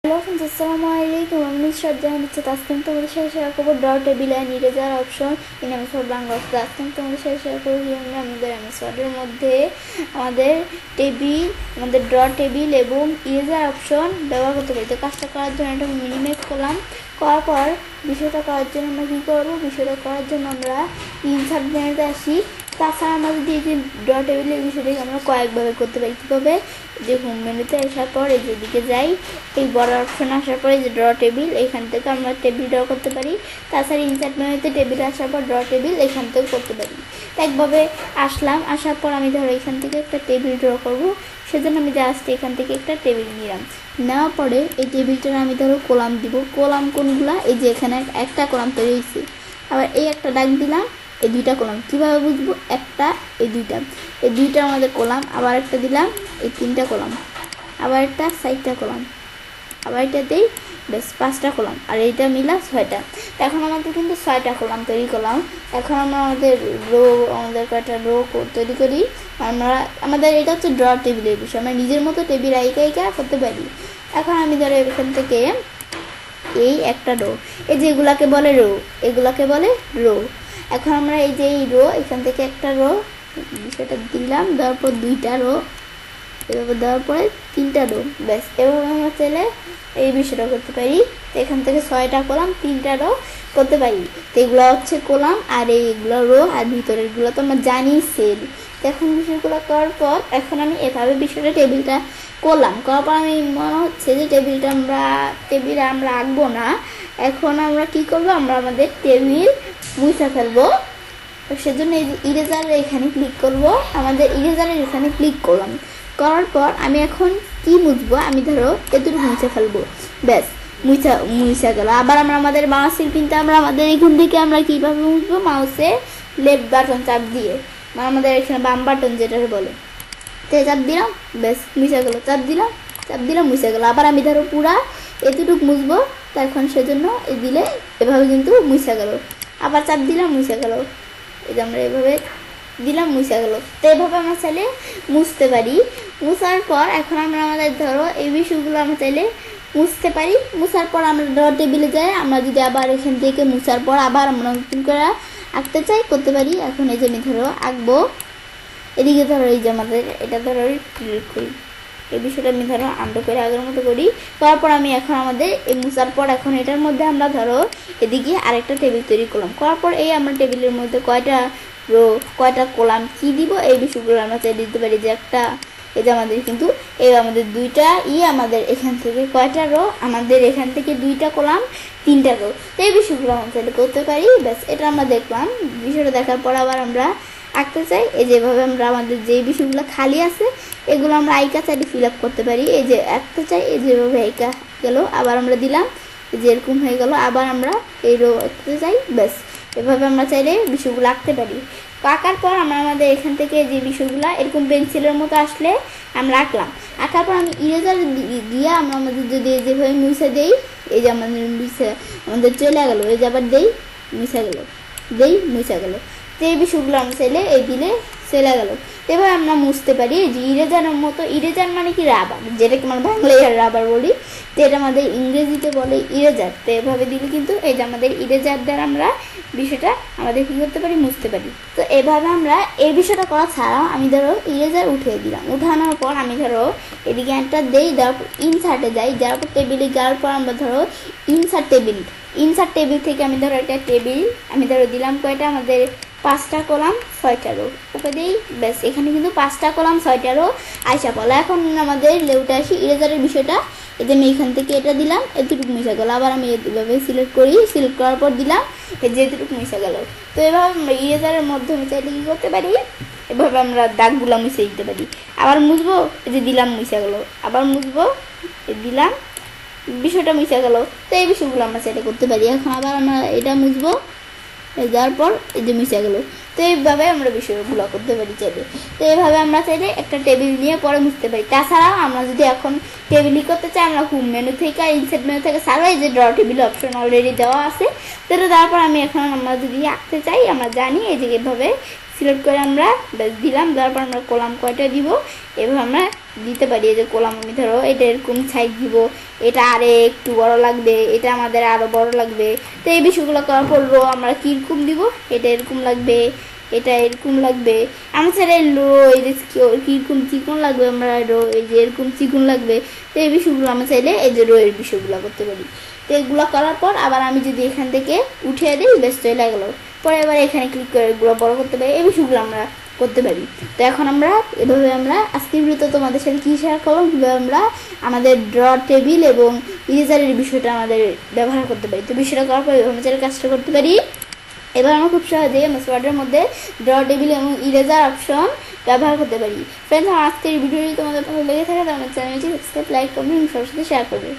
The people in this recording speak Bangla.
হ্যালো ফ্রেন্ডস, আসসালামু আলাইকুম। আমি নুসরাত জাহান দিচ্ছি। আজকে আমি তোমাদের সাথে শেয়ার করবো draw table and eraser option in MS Word Bangla. আজকে আমি তোমাদের সাথে শেয়ার করবো আমরা আমাদের এমএস ওয়ার্ডের মধ্যে আমাদের ড্র টেবিল এবং ইরেজার অপশন ব্যবহার করতে পারি। তো কাজটা করার জন্য এটা মিনিমাইজ করলাম। করার পর বিষয়টা করার জন্য আমরা কী করবো, বিষয়টা করার জন্য আমরা ইনসার্ট মেনুতে আসি। তাছাড়া আমরা যদি এই যে ড্র টেবিলের বিষয়টাকে আমরা কয়েকভাবে করতে পারি। কীভাবে, যে হোম মেনুতে আসার পর এই যেদিকে যাই, এই বড় অপশন আসার পরে যে ড্র টেবিল, এখান থেকে আমরা টেবিল ড্র করতে পারি। তাছাড়া ইনসার্ট মেনুতে টেবিল আসার পর ড্র টেবিল এখান থেকে করতে পারি। একভাবে আসলাম, আসার পর আমি ধরো এখান থেকে একটা টেবিল ড্র করব। সেজন্য আমি জাস্ট এখান থেকে একটা টেবিল নিলাম। নেওয়ার পরে এই টেবিলটার আমি ধরো কলাম দিব। কলাম কোনগুলা, এই যে এখানে একটা কলাম তৈরি হয়েছে। আবার এই একটা দাগ দিলাম, এই দুইটা কলাম। কীভাবে বুঝবো? একটা, এই দুইটা আমাদের কলাম। আবার একটা দিলাম, এই তিনটা কলাম। আবার একটা চারটা কলাম। আবার এটাতেই বেশ 5টা কলাম। আর এইটা মিলা 6টা। এখন আমাদের কিন্তু 6টা কলাম তৈরি করলাম। এখন আমরা আমাদের কয়টা রো তৈরি করি। আমাদের এটা হচ্ছে ড্র টেবিলের বিষয়। আমরা নিজের মতো টেবিল আইকা করতে পারি। এখন আমি ধরো এখান থেকে এই একটা রো, এই যে এগুলাকে বলে রো। এখন আমরা এই যে এই রো, এখান থেকে একটা রো সেটা দিলাম, দেওয়ার পর 2টা রো, এভাবে দেওয়ার পরে 3টা রো। ব্যাস, এভাবে আমরা চাইলে এই বিষয়টা করতে পারি। তো এখান থেকে 6টা কলাম, 3টা রো করতে পারি। তো এগুলো হচ্ছে কলাম, আর এইগুলো রো, আর ভিতরেরগুলো তো আমরা জানি সেল। তো এখন বিষয়গুলো করার পর এখন আমি এভাবে বিষয়টা টেবিলটা করলাম। করার পর আমি মনে হচ্ছে যে টেবিল আমরা আঁকবো না। এখন আমরা কি করবো, আমরা আমাদের টেবিল মুছে ফেলবো। সেজন্য এই যে ইরেজার এখানে ক্লিক করব। আমাদের ইরেজারের এখানে ক্লিক করলাম। করার পর আমি এখন কি মুছবো, আমি ধরো এতটুকু মুছে ফেলবো। ব্যাস, মুছা গেল। আবার আমরা আমাদের মাউসের পিনটা আমাদের এখান থেকে আমরা কীভাবে মুছবো, মাউসে লেফট বাটন চাপ দিয়ে, আমাদের এখানে বাম বাটন যেটা বলে, তো চাপ দিলাম, ব্যাস মুছা গেলো। চাপ দিলাম মুছা গেলো। আবার আমি ধরো পুরা এতটুকু মুছবো, তো এখন সেজন্য দিলে এভাবে কিন্তু মুছা গেল। আবার চাপ দিলাম, মুছা গেল। এই যে আমরা এভাবে দিলাম, মুছা গেল। তো এভাবে আমরা চাইলে মুছতে পারি। মুছার পর এখন আমরা আমাদের ধরো এই বিষয়গুলো আমরা চাইলে মুছতে পারি। মুছার পর আমরা ড্র টেবিলে যাই। আমরা যদি আবার এখান থেকে মুছার পর আবার আমরা নতুন করে আঁকতে চাই, করতে পারি। এখন এই যে আমি ধরো আঁকবো, এদিকে ধরো এই যে আমাদের এটা ধরো ক্লিক করি, এই বিষয়টা আমি ধরো আন্ডু করে আগের মতো করি। তারপর আমি এখন আমাদের এই মুছার পর এখন এটার মধ্যে আমরা ধরো এদিকে আরেকটা টেবিল তৈরি করলাম। করার পর এই আমরা টেবিলের মধ্যে কয়টা রো, কয়টা কলাম কি দিব, এই বিষয়গুলো আমরা চাই দিতে পারি। যে একটা, এই যে আমাদের কিন্তু এই আমাদের দুইটা আমাদের এখান থেকে কয়টা রো, আমাদের এখান থেকে 2টা কলাম, 3টা রো। তো এই বিষয়গুলো আমরা চাইলে করতে পারি। ব্যাস, এটা আমরা দেখলাম। বিষয়টা দেখার পর আবার আমরা আঁকতে চাই। এই যেভাবে আমরা আমাদের যে বিষয়গুলো খালি আছে এগুলো আমরা আইকা চাইলে ফিল আপ করতে পারি। এই যে আঁকতে চাই, এই যেভাবে আইকা গেল, আবার আমরা দিলাম, যে এরকম হয়ে গেল। আবার আমরা এই রো আঁকতে চাই। ব্যাস, এভাবে আমরা চাইলে বিষয়গুলো আঁকতে পারি। আঁকার পর আমরা আমাদের এখান থেকে যে বিষয়গুলো এরকম পেন্সিলের মতো আসলে আমরা আঁকলাম। আঁকার পর আমি ইরেজার দিয়ে আমরা আমাদের যদি যেভাবে মুছে দেই, এই যে আমাদের চলে গেল। এই যে আবার মুছা গেল। তো এই বিষয়গুলো আমরা চাইলে এই দিলে চলে গেল। এবার আমরা মুছতে পারি। যে ইরেজারের মতো, ইরেজার মানে কি রাবার, যেটাকে আমরা বাংলায় রাবার বলি, তো এটা আমাদের ইংরেজিতে বলে ইরেজার। তো এভাবে দিলে কিন্তু এই যে আমাদের ইরেজার দ্বারা আমরা বিষয়টা আমাদের কী করতে পারি, মুছতে পারি। তো এভাবে আমরা এই বিষয়টা করা ছাড়াও আমি ধরো ইরেজার উঠিয়ে দিলাম। উঠানোর পর আমি ধরো এদিকে একটা দেওয়ার পর ইনসার্টে যাই। যাওয়ার পর টেবিলে যাওয়ার পর আমরা ধরো ইনসার্ট টেবিল থেকে আমি ধরো একটা টেবিল আমি ধরো দিলাম কয়টা, আমাদের 5টা কলাম 6টা রো। ওকে দিই, ব্যাস, এখানে কিন্তু 5টা কলাম 6টা রো আইসা পড়লো। এখন আমাদের লেউটা আসি ইরেজারের বিষয়টা। এই যে আমি এখান থেকে এটা দিলাম, এতটুকু মিশে গেল। আবার আমি এভাবে সিলেক্ট করার পর দিলাম, এই যে এতটুকু মিশে গেল। তো এভাবে আমরা ইরেজারের মাধ্যমে চাইলে কী করতে পারি, এভাবে আমরা দাগগুলো মুছে দিতে পারি। আবার মুছবো, এই যে দিলাম, মুছে গেল। আবার মুছবো, দিলাম, বিষয়টা মিশে গেল। তো এই বিষয়গুলো আমরা চাইলে করতে পারি। এখন আবার আমরা এটা মুছবো, যাওয়ার পর এই যে মিশে গেলো। তো এইভাবে আমরা বিষয়গুলো করতে পারি চাইলে। তো এইভাবে আমরা চাইলে একটা টেবিল নিয়ে পরে মুছতে পারি। তাছাড়াও আমরা যদি এখন টেবিলই করতে চাই, আমরা হোম মেনু থেকে ইনসার্ট মেনু থেকে ছাড়াও এই যে ড্র টেবিল অপশন অলরেডি দেওয়া আছে। তো তারপর আমরা যদি আঁকতে চাই, আমরা জানি এই যে এভাবে সিলেক্ট করে আমরা দিলাম, দেওয়ার পর আমরা কলাম কয়টা দিব এভাবে আমরা দিতে পারি। এই যে কলাম আমি ধরো এটা এরকম সাইজ দিব, এটা আরে একটু বড় লাগবে, এটা আমাদের আরও বড় লাগবে। তো এই বিষয়গুলো করার পর রো আমরা কীরকম দিব, এটা এরকম লাগবে, এটা এরকম লাগবে, আমার স্যার রো এই যে কীরকম চিকন লাগবে, আমরা রো এই যে এরকম চিকন লাগবে। তো এই বিষয়গুলো আমরা চাইলে এই যে রো এর বিষয়গুলো করতে পারি। তো এগুলো করার পর আবার আমি যদি এখান থেকে উঠিয়ে দিই ব্যস্ত হয়ে লাগলো, পরে এবার এখানে ক্লিক করে এগুলো বড় করতে পারি, এই বিষয়গুলো আমরা করতে পারি। তো এখন আমরা এভাবে আমরা আজকের ভিডিওতে তোমাদের সাথে কী শেয়ার করলাম, কীভাবে আমরা আমাদের ড্র টেবিল এবং ইরেজারের বিষয়টা আমাদের ব্যবহার করতে পারি। তো বিষয়টা করার পর এভাবে চাইলে কাজটা করতে পারি। এবার আমরা খুব সহজেই এমএস ওয়ার্ডের মধ্যে ড্র টেবিল এবং ইরেজার অপশন ব্যবহার করতে পারি। ফ্রেন্ডস, আমার আজকের ভিডিওটি তোমাদের ভালো লেগে থাকে তাহলে চ্যানেলটি সাবস্ক্রাইব, লাইক, কমেন্ট এবং সবার সাথে শেয়ার করবে।